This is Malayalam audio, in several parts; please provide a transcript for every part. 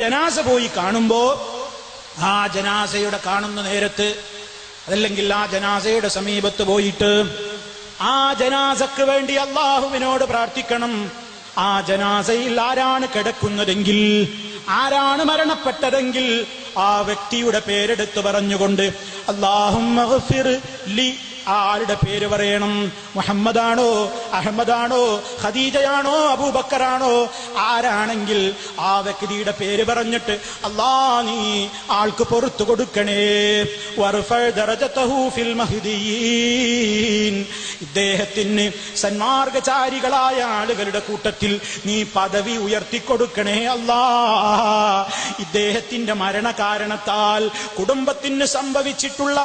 ജനാസ പോയി കാണുമ്പോ ആ ജനാസയുടെ കാണുന്ന നേരത്ത് അതല്ലെങ്കിൽ ആ ജനാസയുടെ സമീപത്ത് പോയിട്ട് ആ ജനാസക്ക് വേണ്ടി അല്ലാഹുവിനോട് പ്രാർത്ഥിക്കണം. ആ ജനാസയിൽ ആരാണ് കിടക്കുന്നതെങ്കിൽ, ആരാണ് മരണപ്പെട്ടതെങ്കിൽ ആ വ്യക്തിയുടെ പേരെടുത്ത് പറഞ്ഞുകൊണ്ട് അല്ലാഹുമ്മ ഗ്ഫിർ ലി, ആരുടെ പേര് പറയണം? മുഹമ്മദാണോ, അഹമ്മദാണോ, ഖദീജയാണോ, അബൂബക്കറാണോ, ആരാണെങ്കിൽ ആ വ്യക്തിയുടെ പേര് പറഞ്ഞിട്ട് അല്ലാ നീ ആൾക്ക് പുറത്തു കൊടുക്കണേ. വർഫഅ ദറജതഹു ഫിൽ മഹ്ദിയീൻ, ഇദ്ദേഹത്തിന് സന്മാർഗചാരികളായ ആളുകളുടെ കൂട്ടത്തിൽ നീ പദവി ഉയർത്തിക്കൊടുക്കണേ അല്ലാ. ഇദ്ദേഹത്തിന്റെ മരണകാരണത്താൽ കുടുംബത്തിന് സംഭവിച്ചിട്ടുള്ള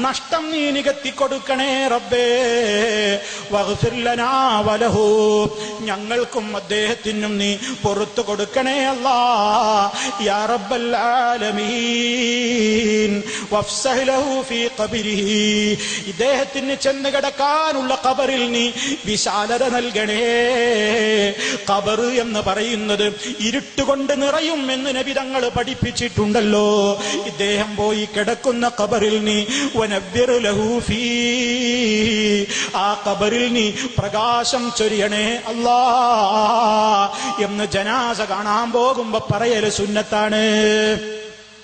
നഷ്ടം നീ നികത്തിക്കൊടുക്കണേ റബ്ബേ. വഗ്ഫിർ ലനാ വലഹു, ഞങ്ങൾക്കും അദ്ദേഹത്തിനും നീ പുറത്തു കൊടുക്കണേ അല്ലാ. യാ റബ്ബൽ ആലമീൻ വഫ്സഹ് ലഹു ഫീ ഖബരിഹി, ഇദ്ദേഹത്തിന് ചെന്ന് കിടക്കാനുള്ള ഖബറിൽ നീ വിശാലത നൽകണേ. ഖബർ എന്ന് പറയുന്നത് ഇരുട്ടുകൊണ്ട് നിറയും എന്ന് നബി തങ്ങൾ പഠിപ്പിച്ചിട്ടുണ്ടല്ലോ. ഇദ്ദേഹം പോയി കിടക്കുന്ന ഖബറിൽ നീ വനവ്വിർ ലഹു ഫീ, ആ ഖബറിൽ നീ പ്രകാശം ചൊരിയണേ അല്ലാ എന്ന് ജനാസ കാണാൻ പോകുമ്പോ പറയല് സുന്നത്താണ്.